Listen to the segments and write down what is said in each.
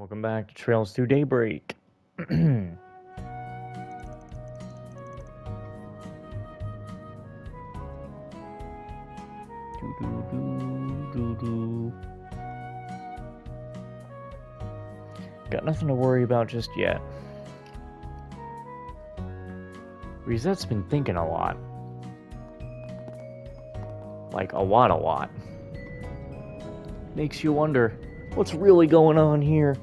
Welcome back to Trails to Daybreak. Got nothing to worry about just yet. Rizette's been thinking a lot. Like, a lot. Makes you wonder, what's really going on here?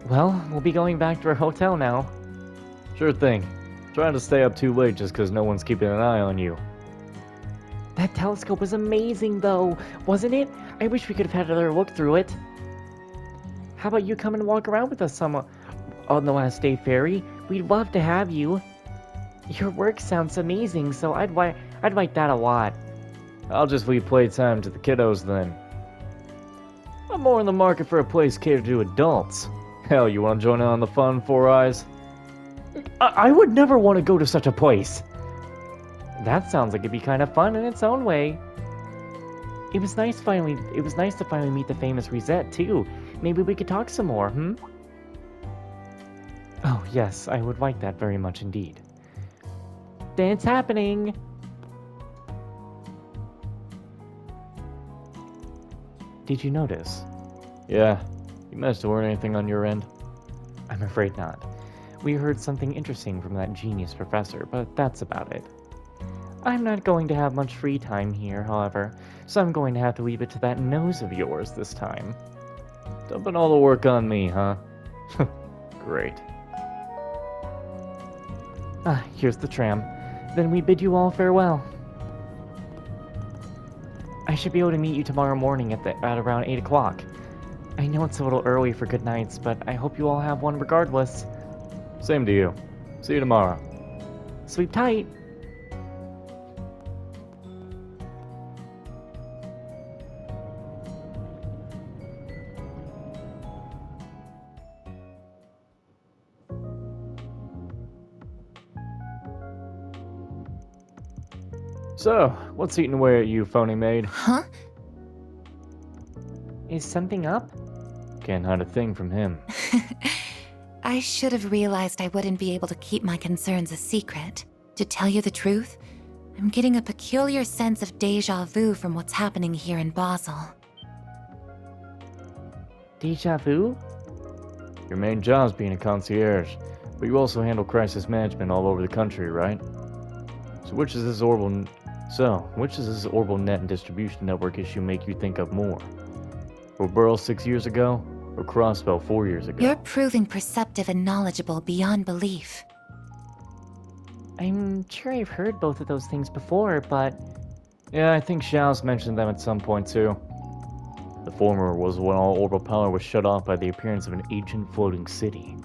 Well, we'll be going back to our hotel now. Sure thing. Trying to stay up too late just because no one's keeping an eye on you. That telescope was amazing, though, wasn't it? I wish we could have had another look through it. How about you come and walk around with us some on the last day, Fairy? We'd love to have you. Your work sounds amazing, so I'd like that a lot. I'll just leave playtime to the kiddos then. I'm more in the market for a place catered to adults. Hell, you want to join in on the fun, Four Eyes? I would never want to go to such a place. That sounds like it'd be kind of fun in its own way. It was nice to finally meet the famous Risette too. Maybe we could talk some more, hmm? Oh, yes, I would like that very much indeed. Then it's happening! Did you notice? Yeah. You managed to learn anything on your end? I'm afraid not. We heard something interesting from that genius professor, but that's about it. I'm not going to have much free time here, however, so I'm going to have to leave it to that nose of yours this time. Dumping all the work on me, huh? Great. Here's the tram. Then we bid you all farewell. I should be able to meet you tomorrow morning at around 8 o'clock. I know it's a little early for good nights, but I hope you all have one regardless. Same to you. See you tomorrow. Sleep tight. So, what's eating away at you, phony maid? Huh? Is something up? Can't hide a thing from him. I should have realized I wouldn't be able to keep my concerns a secret. To tell you the truth, I'm getting a peculiar sense of déjà vu from what's happening here in Basel. Déjà vu? Your main job's being a concierge, but you also handle crisis management all over the country, right? So which does this orbital net and distribution network issue make you think of more? Burl 6 years ago, or Crossbell 4 years ago? You're proving perceptive and knowledgeable beyond belief. I'm sure I've heard both of those things before, but... Yeah, I think Xiao's mentioned them at some point too. The former was when all orbital power was shut off by the appearance of an ancient floating city.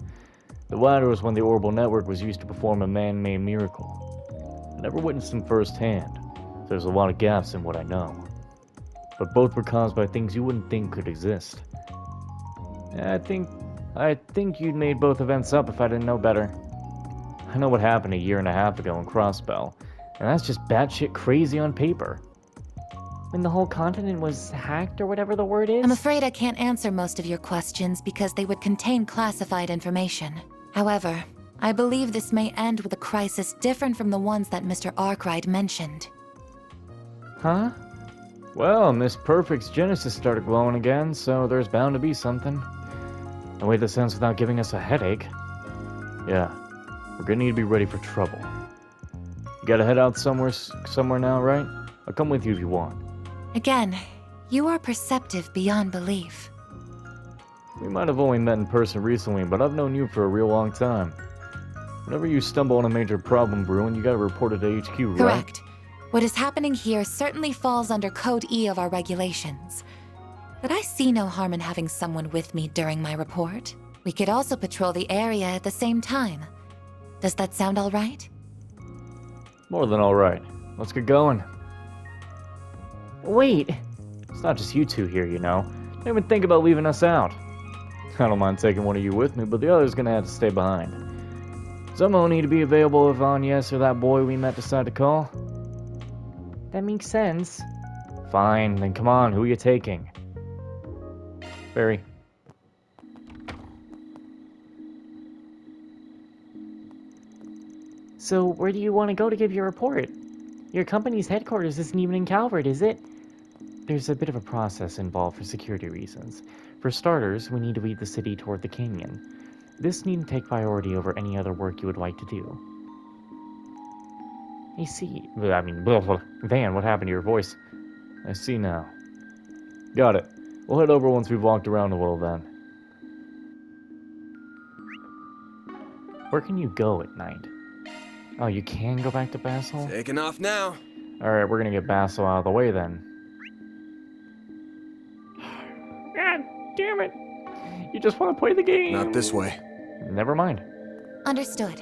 The latter was when the orbital network was used to perform a man-made miracle. I never witnessed them firsthand, so there's a lot of gaps in what I know. But both were caused by things you wouldn't think could exist. I think you'd made both events up if I didn't know better. I know what happened a year and a half ago in Crossbell, and that's just batshit crazy on paper. When the whole continent was hacked or whatever the word is? I'm afraid I can't answer most of your questions because they would contain classified information. However, I believe this may end with a crisis different from the ones that Mr. Arkwright mentioned. Huh? Well, Miss Perfect's Genesis started glowing again, so there's bound to be something. No way this ends without giving us a headache. Yeah, we're gonna need to be ready for trouble. You gotta head out somewhere now, right? I'll come with you if you want. Again, you are perceptive beyond belief. We might have only met in person recently, but I've known you for a real long time. Whenever you stumble on a major problem brewing, you gotta report it to HQ, right? Correct. What is happening here certainly falls under Code E of our regulations. But I see no harm in having someone with me during my report. We could also patrol the area at the same time. Does that sound all right? More than all right. Let's get going. Wait! It's not just you two here, you know. Don't even think about leaving us out. I don't mind taking one of you with me, but the other's gonna have to stay behind. Someone will need to be available if Agnes or that boy we met decide to call. That makes sense. Fine, then come on, who are you taking? Barry. So, where do you want to go to give your report? Your company's headquarters isn't even in Calvert, is it? There's a bit of a process involved for security reasons. For starters, we need to lead the city toward the canyon. This needn't take priority over any other work you would like to do. I see. Blah, blah. Van, what happened to your voice? I see now. Got it. We'll head over once we've walked around a little then. Where can you go at night? Oh, you can go back to Basel? Taking off now. Alright, we're gonna get Basel out of the way then. God damn it! You just want to play the game! Not this way. Never mind. Understood.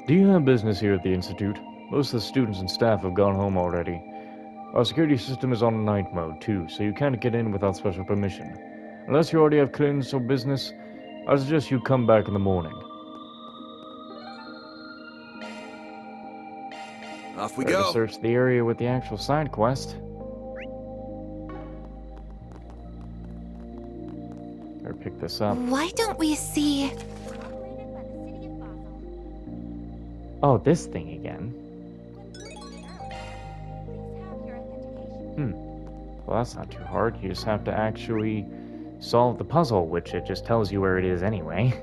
Do you have business here at the Institute? Most of the students and staff have gone home already. Our security system is on night mode too, so you can't get in without special permission. Unless you already have clearance or business, I suggest you come back in the morning. Off we Try to go. search the area with the actual side quest. Or pick this up. Why don't we see... Oh, this thing again. Well, that's not too hard. You just have to actually solve the puzzle, which it just tells you where it is anyway.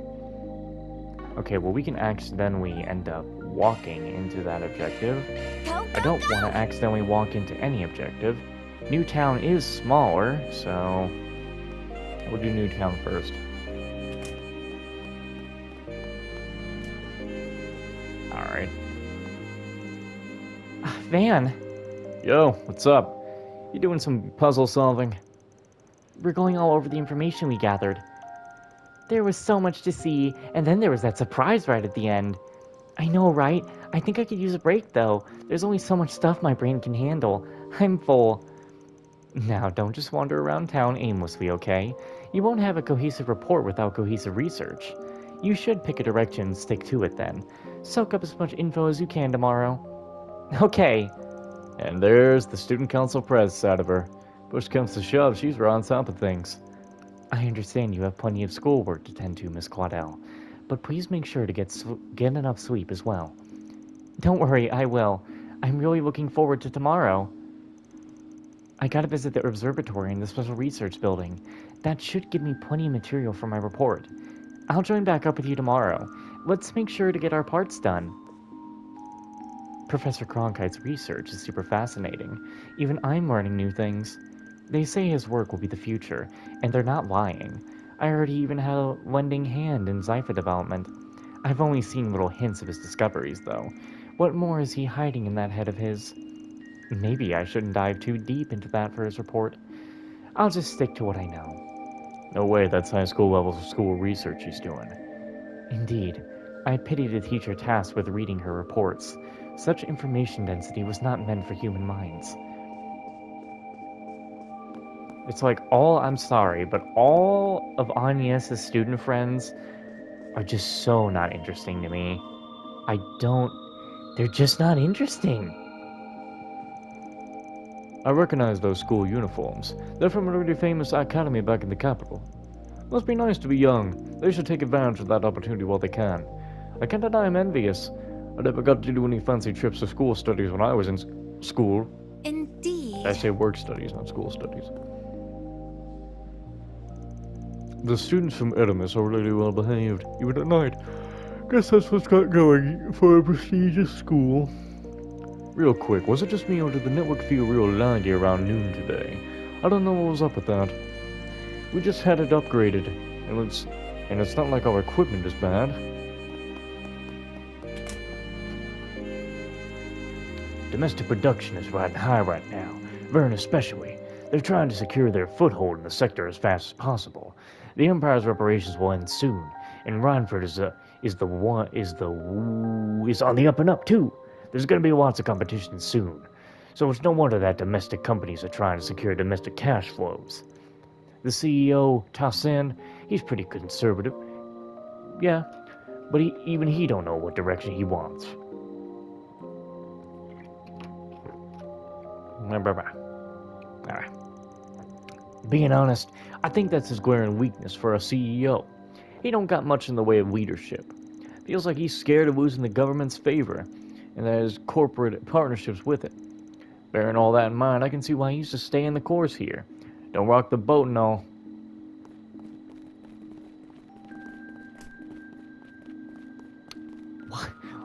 Okay, well, we can accidentally end up walking into that objective. I don't want to accidentally walk into any objective. Newtown is smaller, so we'll do Newtown first. Alright. Van! Yo, what's up? You doing some puzzle solving? We're going all over the information we gathered. There was so much to see, and then there was that surprise right at the end. I know, right? I think I could use a break, though. There's only so much stuff my brain can handle. I'm full. Now, don't just wander around town aimlessly, okay? You won't have a cohesive report without cohesive research. You should pick a direction and stick to it then. Soak up as much info as you can tomorrow. Okay. And there's the student council press side of her. Push comes to shove, she's right on top of things. I understand you have plenty of schoolwork to tend to, Miss Claudel, but please make sure to get enough sleep as well. Don't worry, I will. I'm really looking forward to tomorrow. I gotta visit the observatory in the special research building. That should give me plenty of material for my report. I'll join back up with you tomorrow. Let's make sure to get our parts done. Professor Cronkite's research is super fascinating. Even I'm learning new things. They say his work will be the future, and they're not lying. I already even had a lending hand in Zypher development. I've only seen little hints of his discoveries, though. What more is he hiding in that head of his? Maybe I shouldn't dive too deep into that for his report. I'll just stick to what I know. No way, that's high school levels of school research he's doing. Indeed. I pity the teacher tasked with reading her reports. Such information density was not meant for human minds. It's like I'm sorry, but all of Agnes' student friends are just so not interesting to me. They're just not interesting. I recognize those school uniforms. They're from a really famous academy back in the capital. Must be nice to be young. They should take advantage of that opportunity while they can. I can't deny I'm envious. I never got to do any fancy trips to school studies when I was in school. Indeed. I say work studies, not school studies. The students from Edimus are really well behaved, even at night. Guess that's what's got going for a prestigious school. Real quick, was it just me or did the network feel real laggy around noon today? I don't know what was up with that. We just had it upgraded, and it's not like our equipment is bad. Domestic production is riding high right now, Vern especially. They're trying to secure their foothold in the sector as fast as possible. The Empire's reparations will end soon, and Rhineford is on the up and up too. There's gonna be lots of competition soon, so it's no wonder that domestic companies are trying to secure domestic cash flows. The CEO, Tassin, he's pretty conservative. Yeah, but even he don't know what direction he wants. Alright. Being honest, I think that's his glaring weakness for a CEO. He don't got much in the way of leadership. Feels like he's scared of losing the government's favor, and that his corporate partnerships with it. Bearing all that in mind, I can see why he's just staying the course here. Don't rock the boat and all.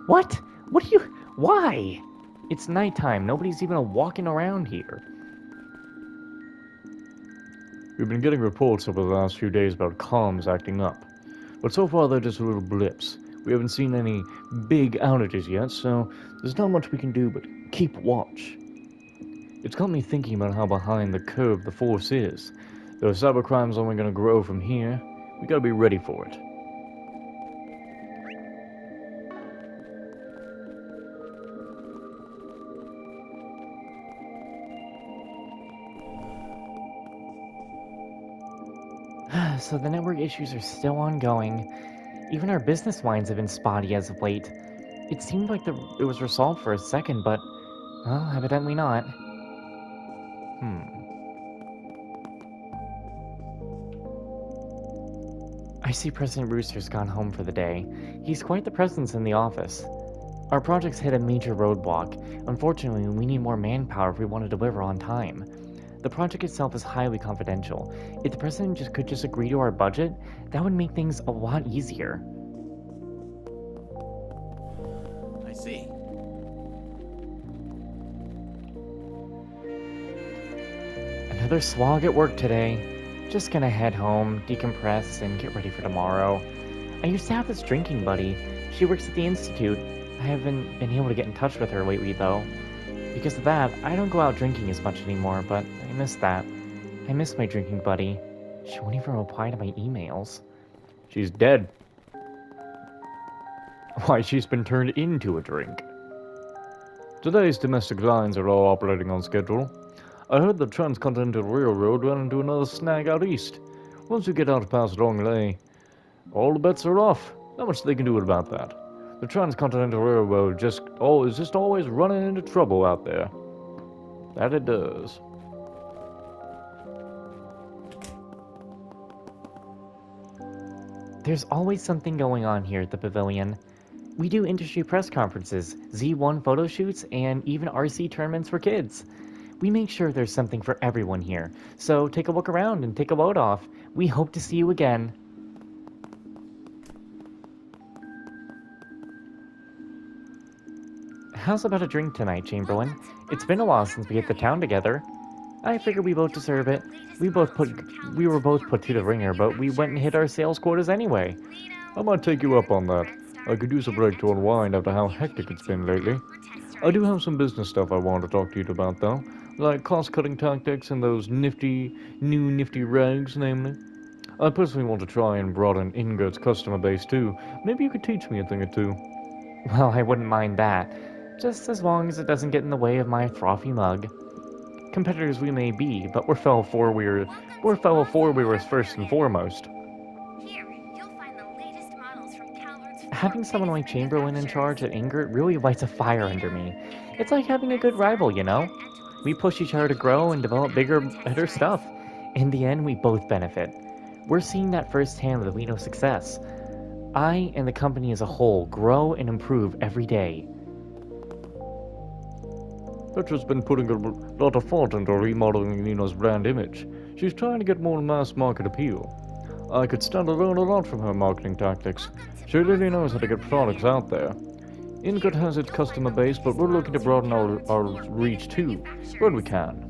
What? What do you... Why? It's nighttime. Nobody's even walking around here. We've been getting reports over the last few days about comms acting up. But so far they're just little blips. We haven't seen any big outages yet, so there's not much we can do but keep watch. It's got me thinking about how behind the curve the force is. Though cybercrime's only gonna grow from here, we gotta be ready for it. So the network issues are still ongoing. Even our business lines have been spotty as of late. It seemed like it was resolved for a second, but, well, evidently not. I see President Rooster's gone home for the day. He's quite the presence in the office. Our project's hit a major roadblock. Unfortunately, we need more manpower if we want to deliver on time. The project itself is highly confidential. If the president could just agree to our budget, that would make things a lot easier. I see. Another slog at work today. Just gonna head home, decompress, and get ready for tomorrow. I used to have this drinking buddy. She works at the Institute. I haven't been able to get in touch with her lately, though. Because of that, I don't go out drinking as much anymore, but I miss that. I miss my drinking buddy. She won't even reply to my emails. She's dead. Why, she's been turned into a drink. Today's domestic lines are all operating on schedule. I heard the Transcontinental Railroad ran into another snag out east. Once we get out past Longley, all the bets are off. Not much they can do about that. The Transcontinental Railroad is just always running into trouble out there. That it does. There's always something going on here at the pavilion. We do industry press conferences, Z1 photo shoots, and even RC tournaments for kids. We make sure there's something for everyone here, so take a look around and take a load off. We hope to see you again. How's about a drink tonight, Chamberlain? It's been a while since we hit the town together. I figured we both deserve it. We were both put through the ringer, but we went and hit our sales quotas anyway. I might take you up on that. I could use a break to unwind after how hectic it's been lately. I do have some business stuff I want to talk to you about, though, like cost-cutting tactics and those nifty rags, namely. I personally want to try and broaden Ingrid's customer base, too. Maybe you could teach me a thing or two. Well, I wouldn't mind that, just as long as it doesn't get in the way of my frothy mug. Competitors we may be, but we're fellow four-wheelers first and foremost. Having someone like Chamberlain in charge at Ingrid really lights a fire under me. It's like having a good rival, you know? We push each other to grow and develop bigger, better stuff. In the end, we both benefit. We're seeing that firsthand with Alino's success. I and the company as a whole grow and improve every day. Petra's been putting a lot of thought into remodeling Nina's brand image. She's trying to get more mass market appeal. I could stand to learn a lot from her marketing tactics. She really knows how to get products out there. Ingot has its customer base, but we're looking to broaden our reach too, where we can.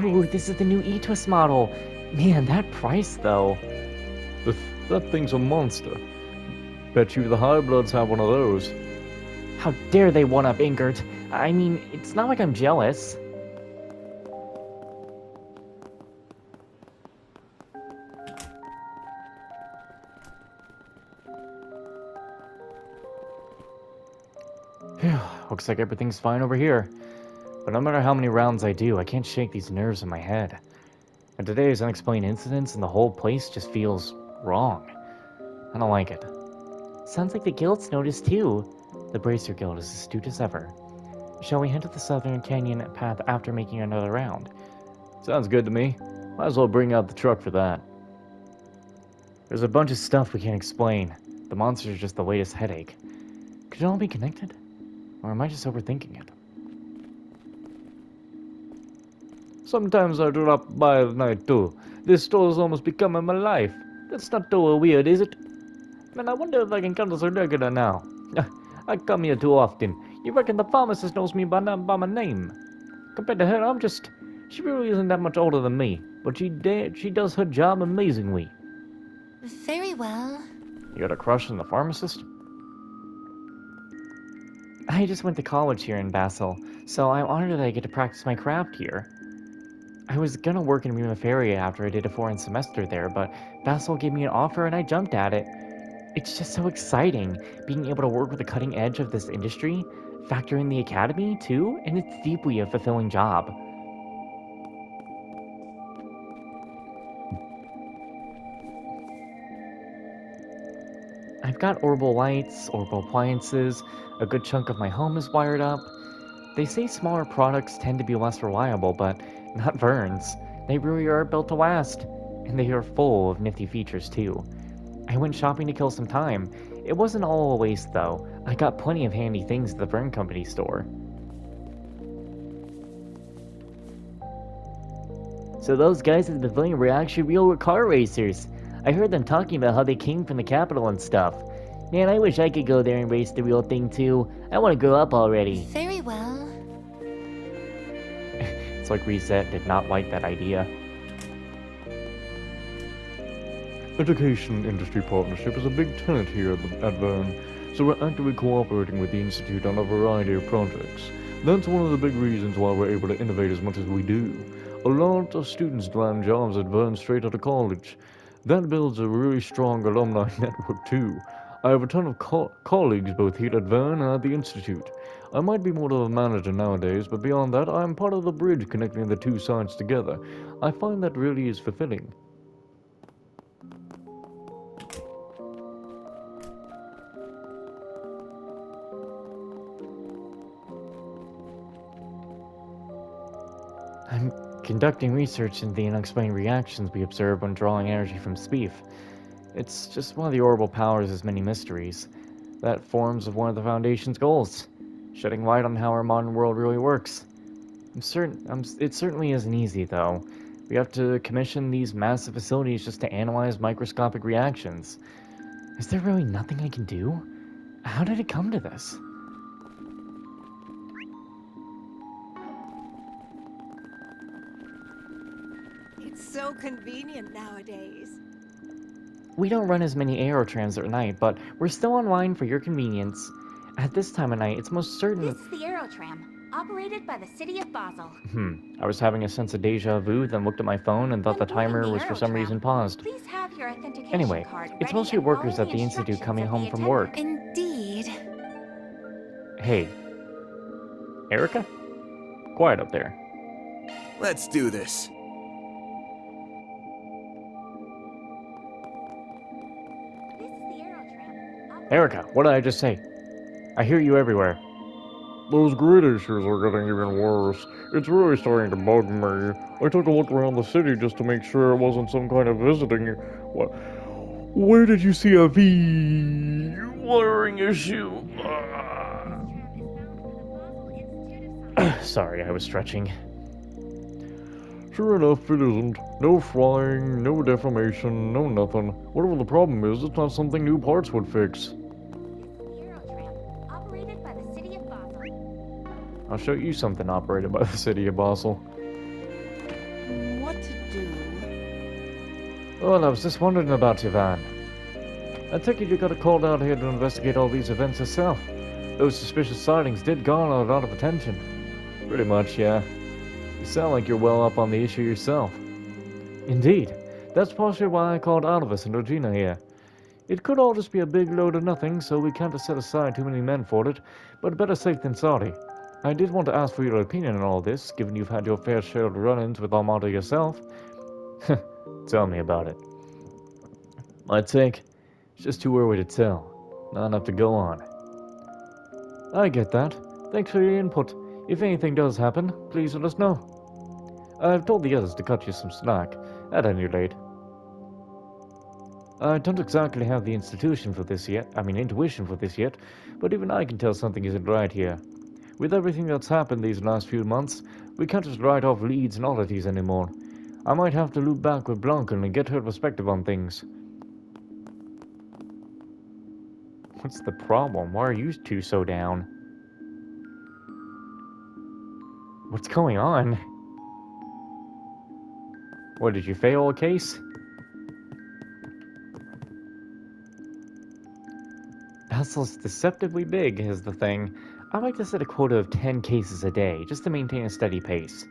Ooh, this is the new E-Twist model. Man, that price though. That thing's a monster. Bet you the High Bloods have one of those. How dare they one-up Ingert? I mean, it's not like I'm jealous. Phew, looks like everything's fine over here. But no matter how many rounds I do, I can't shake these nerves in my head. And today's unexplained incidents and the whole place just feels wrong. I don't like it. Sounds like the guild's noticed too. The Bracer Guild is astute as ever. Shall we head to the southern canyon path after making another round? Sounds good to me. Might as well bring out the truck for that. There's a bunch of stuff we can't explain. The monsters are just the latest headache. Could it all be connected? Or am I just overthinking it? Sometimes I drop by at night too. This store is almost becoming my life. That's not too weird, is it? Man, I wonder if I can come to the regular now. I come here too often. You reckon the pharmacist knows me by my name? Compared to her, I'm just... She really isn't that much older than me, but she does her job amazingly. Very well. You got a crush on the pharmacist? I just went to college here in Basel, so I'm honored that I get to practice my craft here. I was gonna work in Rimaferia after I did a foreign semester there, but Basel gave me an offer and I jumped at it. It's just so exciting, being able to work with the cutting edge of this industry, factor in the academy too, and it's deeply a fulfilling job. I've got orbital lights, orbital appliances, a good chunk of my home is wired up. They say smaller products tend to be less reliable, but not Vern's. They really are built to last. And they are full of nifty features too. I went shopping to kill some time. It wasn't all a waste though. I got plenty of handy things at the Vern Company store. So those guys at the pavilion were actually real car racers. I heard them talking about how they came from the capital and stuff. Man, I wish I could go there and race the real thing too. I want to grow up already. Very well. It's like Reset did not like that idea. Education industry partnership is a big tenet here at Vern, so we're actively cooperating with the Institute on a variety of projects. That's one of the big reasons why we're able to innovate as much as we do. A lot of students land jobs at Vern straight out of college. That builds a really strong alumni network too. I have a ton of colleagues both here at Vern and at the Institute. I might be more of a manager nowadays, but beyond that, I'm part of the bridge connecting the two sides together. I find that really is fulfilling. I'm conducting research into the unexplained reactions we observe when drawing energy from Speef. It's just one of the orbital powers' many mysteries. That forms of one of the Foundation's goals. Shedding light on how our modern world really works. It certainly isn't easy, though. We have to commission these massive facilities just to analyze microscopic reactions. Is there really nothing I can do? How did it come to this? It's so convenient nowadays. We don't run as many aerotrams at night, but we're still online for your convenience. At this time of night, it's most certain... This is the Aerotram, operated by the city of Basel. I was having a sense of deja vu, then looked at my phone and thought the When boarding timer the was for some Aerotram, reason paused. Please have your authentication Anyway, card it's ready mostly and workers follow at the Institute instructions coming of home the from work. Indeed. Hey. Erica? Quiet up there. Let's do this. This is the Aerotram. Erica, what did I just say? I hear you everywhere. Those grid issues are getting even worse. It's really starting to bug me. I took a look around the city just to make sure it wasn't some kind of visiting... What? Where did you see a wiring issue? Sorry, I was stretching. Sure enough, it isn't. No flying, no deformation, no nothing. Whatever the problem is, it's not something new parts would fix. This is the Aerotram, operated by the city of Basel. I'll show you something operated by the city of Basel. What to do? Well, I was just wondering about you, Van. I take it you got called out here to investigate all these events yourself. Those suspicious sightings did garner a lot of attention. Pretty much, yeah. You sound like you're well up on the issue yourself. Indeed. That's partially why I called Alvis and Regina here. It could all just be a big load of nothing, so we can't set aside too many men for it, but better safe than sorry. I did want to ask for your opinion on all this, given you've had your fair share of run-ins with Armada yourself. Tell me about it. My take? It's just too early to tell. Not enough to go on. I get that. Thanks for your input. If anything does happen, please let us know. I've told the others to cut you some slack, at any rate. I don't exactly have the intuition for this yet, but even I can tell something isn't right here. With everything that's happened these last few months, we can't just write off leads and oddities anymore. I might have to loop back with Blanca and get her perspective on things. What's the problem? Why are you two so down? What's going on? What, did you fail a case? Basel's deceptively big is the thing. I like to set a quota of 10 cases a day, just to maintain a steady pace.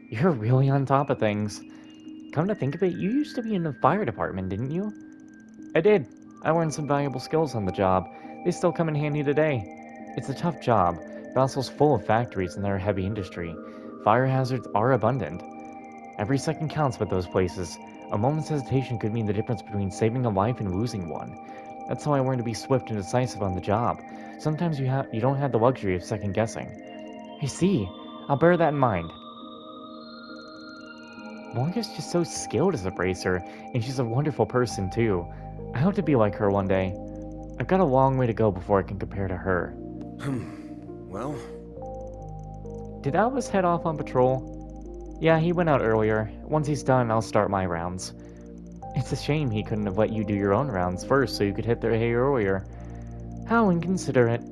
You're really on top of things. Come to think of it, you used to be in the fire department, didn't you? I did. I learned some valuable skills on the job. They still come in handy today. It's a tough job. Basel's full of factories and they're a heavy industry. Fire hazards are abundant. Every second counts with those places. A moment's hesitation could mean the difference between saving a life and losing one. That's how I learned to be swift and decisive on the job. Sometimes you don't have the luxury of second guessing. I see. I'll bear that in mind. Blanca's just so skilled as a bracer, and she's a wonderful person too. I hope to be like her one day. I've got a long way to go before I can compare to her. Well, Did Albus head off on patrol? Yeah, he went out earlier. Once he's done, I'll start my rounds. It's a shame he couldn't have let you do your own rounds first so you could hit their hay earlier. How inconsiderate.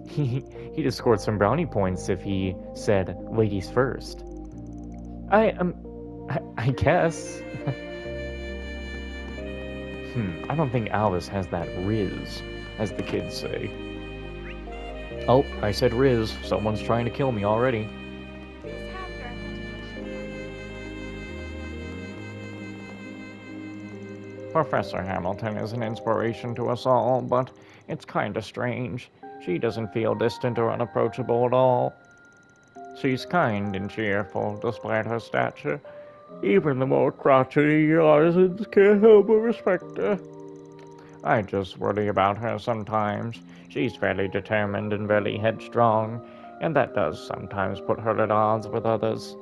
He'd have scored some brownie points if he said ladies first. I guess. I don't think Albus has that riz, as the kids say. Oh, I said riz. Someone's trying to kill me already. Please have your authentication number. Professor Hamilton is an inspiration to us all, but it's kinda strange. She doesn't feel distant or unapproachable at all. She's kind and cheerful, despite her stature. Even the more crotchety artisans can't help but respect her. I just worry about her sometimes. She's fairly determined and very headstrong, and that does sometimes put her at odds with others.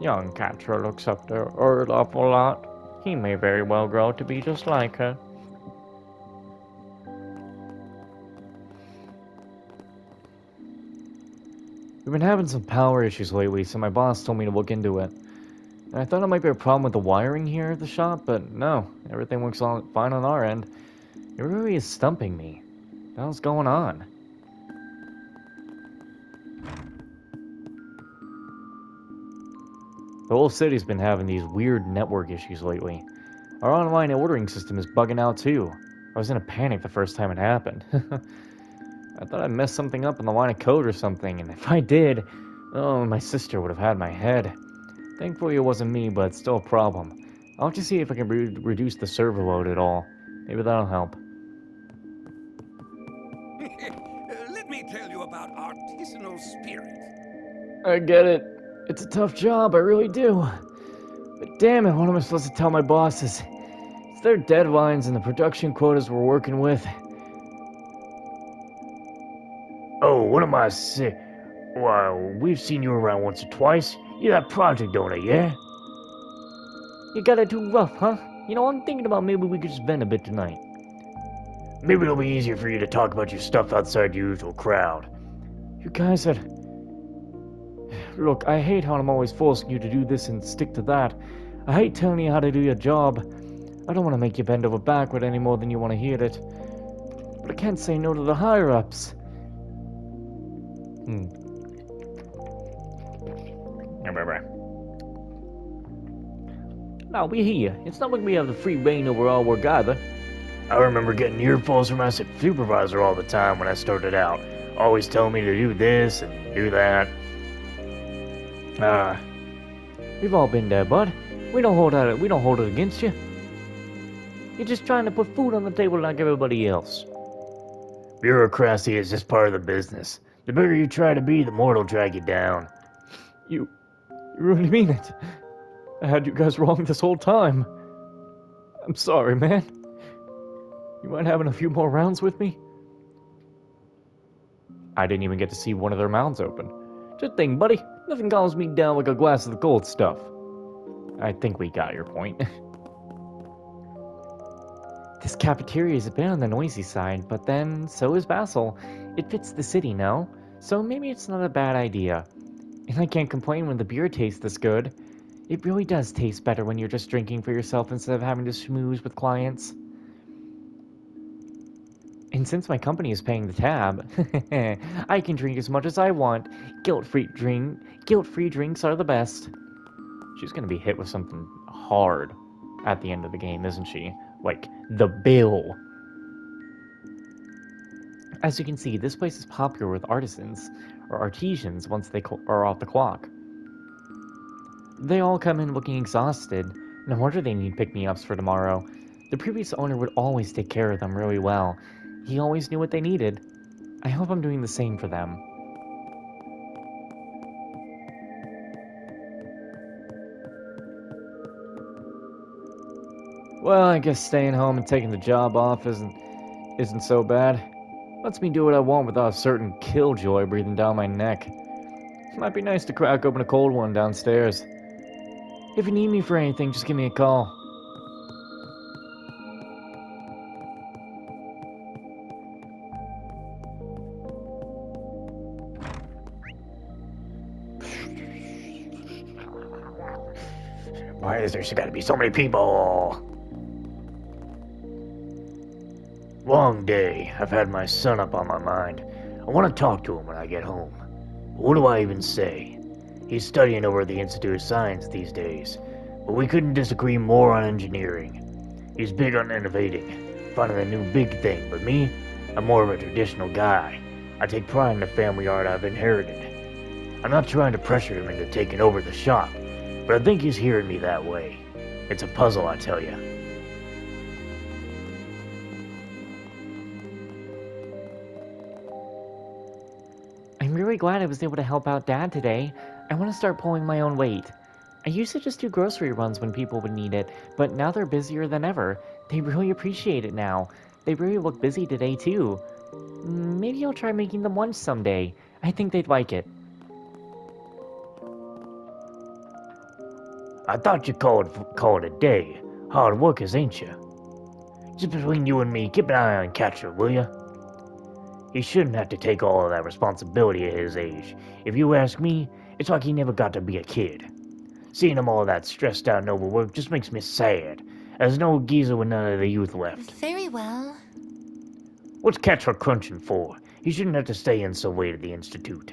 Young Catra looks up to her an awful lot. He may very well grow to be just like her. We've been having some power issues lately, so my boss told me to look into it. And I thought it might be a problem with the wiring here at the shop, but no, everything looks fine on our end. It really is stumping me. What the hell's going on? The whole city's been having these weird network issues lately. Our online ordering system is bugging out too. I was in a panic the first time it happened. I thought I messed something up in the line of code or something, and if I did, oh, my sister would have had my head. Thankfully it wasn't me, but it's still a problem. I'll have to see if I can reduce the server load at all. Maybe that'll help. let me tell you about artisanal spirit. I get it. It's a tough job, I really do. But damn it, what am I supposed to tell my bosses? It's their deadlines and the production quotas we're working with. Oh, what am I saying? Well, we've seen you around once or twice. You're that project owner, yeah? You got it too rough, huh? You know, I'm thinking about maybe we could just vent a bit tonight. Maybe it'll be easier for you to talk about your stuff outside your usual crowd. You guys are... Look, I hate how I'm always forcing you to do this and stick to that. I hate telling you how to do your job. I don't want to make you bend over backward any more than you want to hear it. But I can't say no to the higher-ups. Now, we hear you. It's not like we have the free reign over our work either. I remember getting earfuls from my supervisor all the time when I started out. Always telling me to do this and do that. We've all been there, bud. We don't hold it against you. You're just trying to put food on the table like everybody else. Bureaucracy is just part of the business. The bigger you try to be, the more it'll drag you down. You really mean it? I had you guys wrong this whole time. I'm sorry, man. You mind having a few more rounds with me? I didn't even get to see one of their mouths open. Just think, buddy, nothing calms me down like a glass of the cold stuff. I think we got your point. This cafeteria is a bit on the noisy side, but then so is Basel. It fits the city, no? So maybe it's not a bad idea. And I can't complain when the beer tastes this good. It really does taste better when you're just drinking for yourself instead of having to schmooze with clients. And since my company is paying the tab, I can drink as much as I want. Guilt-free drinks are the best. She's gonna be hit with something hard at the end of the game, isn't she? Like, the bill. As you can see, this place is popular with artisans, or artisans once they are off the clock. They all come in looking exhausted. No wonder they need pick-me-ups for tomorrow. The previous owner would always take care of them really well. He always knew what they needed. I hope I'm doing the same for them. Well, I guess staying home and taking the job off isn't so bad. Lets me do what I want without a certain killjoy breathing down my neck. Might be nice to crack open a cold one downstairs. If you need me for anything, just give me a call. Why is there gotta be so many people? Long day. I've had my son up on my mind. I want to talk to him when I get home. What do I even say? He's studying over at the Institute of Science these days, but we couldn't disagree more on engineering. He's big on innovating, finding a new big thing, but me, I'm more of a traditional guy. I take pride in the family art I've inherited. I'm not trying to pressure him into taking over the shop, but I think he's hearing me that way. It's a puzzle, I tell you. I'm really glad I was able to help out Dad today. I want to start pulling my own weight. I used to just do grocery runs when people would need it, but now they're busier than ever. They really appreciate it now. They really look busy today, too. Maybe I'll try making them lunch someday. I think they'd like it. I thought you call it a day. Hard workers, ain't you? Just between you and me, keep an eye on Catcher, will you? He shouldn't have to take all of that responsibility at his age. If you ask me, it's like he never got to be a kid. Seeing him all that stressed out and overworked just makes me sad. As an old geezer with none of the youth left. Very well. What's Catcher crunching for? He shouldn't have to stay in so late at the Institute.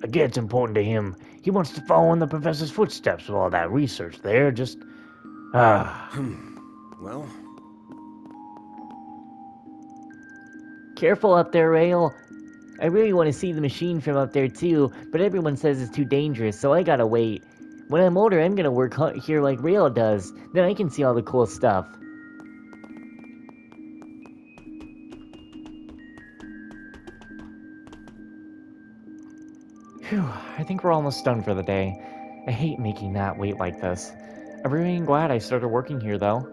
I get it's important to him. He wants to follow in the professor's footsteps with all that research there, just... Well, Careful up there, Rail. I really want to see the machine from up there too, but everyone says it's too dangerous, so I gotta wait. When I'm older, I'm gonna work here like Rail does. Then I can see all the cool stuff. Phew, I think we're almost done for the day. I hate making that wait like this. I'm really glad I started working here, though.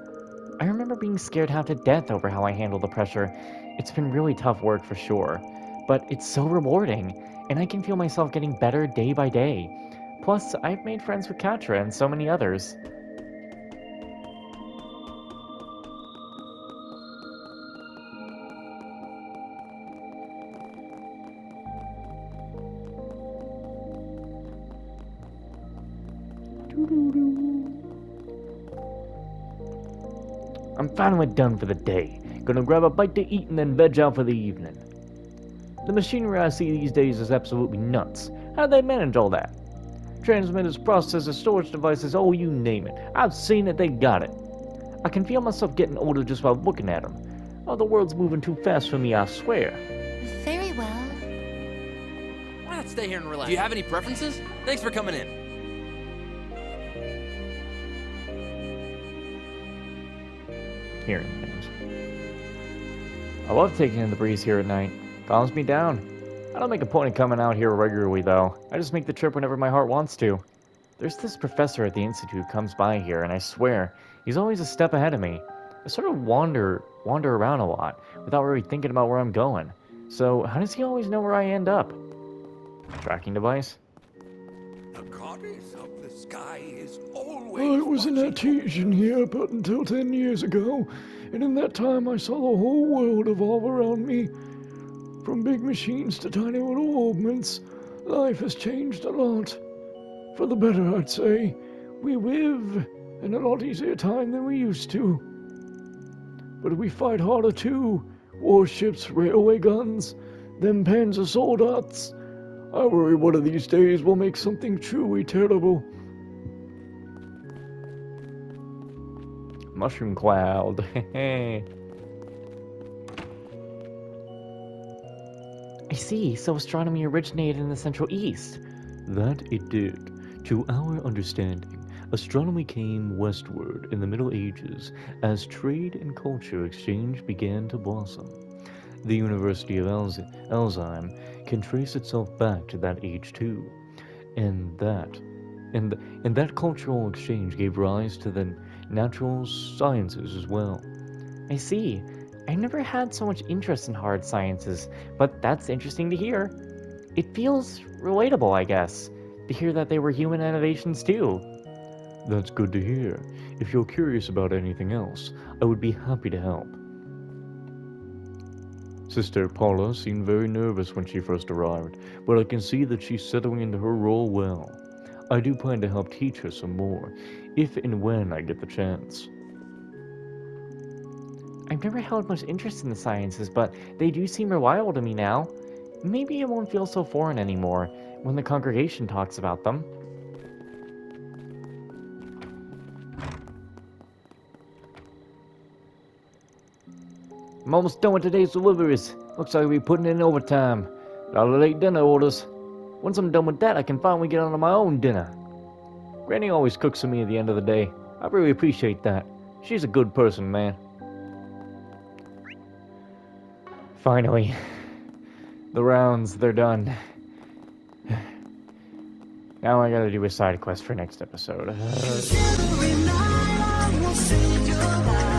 I remember being scared half to death over how I handle the pressure. It's been really tough work for sure, but it's so rewarding, and I can feel myself getting better day by day. Plus, I've made friends with Katra and so many others. I'm finally done for the day. Gonna grab a bite to eat and then veg out for the evening. The machinery I see these days is absolutely nuts. How'd they manage all that? Transmitters, processors, storage devices, oh, you name it. I've seen it, they got it. I can feel myself getting older just by looking at them. Oh, the world's moving too fast for me, I swear. Very well. Why not stay here and relax? Do you have any preferences? Thanks for coming in. Hearing things. I love taking in the breeze here at night. Calms me down. I don't make a point of coming out here regularly, though. I just make the trip whenever my heart wants to. There's this professor at the Institute who comes by here, and I swear, he's always a step ahead of me. I sort of wander around a lot, without really thinking about where I'm going. So, how does he always know where I end up? Tracking device? The goddess of the sky is I always was an watching artesian here up until 10 years ago, and in that time I saw the whole world evolve around me. From big machines to tiny little augments, life has changed a lot. For the better, I'd say. We live in a lot easier time than we used to. But we fight harder too. Warships, railway guns, them Panzer soldaten. I worry one of these days we'll make something truly terrible. Mushroom cloud. I see, so astronomy originated in the Central East. That it did. To our understanding, astronomy came westward in the Middle Ages as trade and culture exchange began to blossom. The University of Elzheim can trace itself back to that age too, and that cultural exchange gave rise to the natural sciences as well. I see. I never had so much interest in hard sciences, but that's interesting to hear. It feels relatable, I guess, to hear that they were human innovations too. That's good to hear. If you're curious about anything else, I would be happy to help. Sister Paula seemed very nervous when she first arrived, but I can see that she's settling into her role well. I do plan to help teach her some more, if and when I get the chance. I've never held much interest in the sciences, but they do seem reliable to me now. Maybe it won't feel so foreign anymore when the congregation talks about them. I'm almost done with today's deliveries. Looks like we'll be putting in overtime. Got a late dinner orders. Once I'm done with that, I can finally get on to my own dinner. Granny always cooks for me at the end of the day. I really appreciate that. She's a good person, man. Finally. The rounds, they're done. Now I gotta do a side quest for next episode. Every night I will save your life.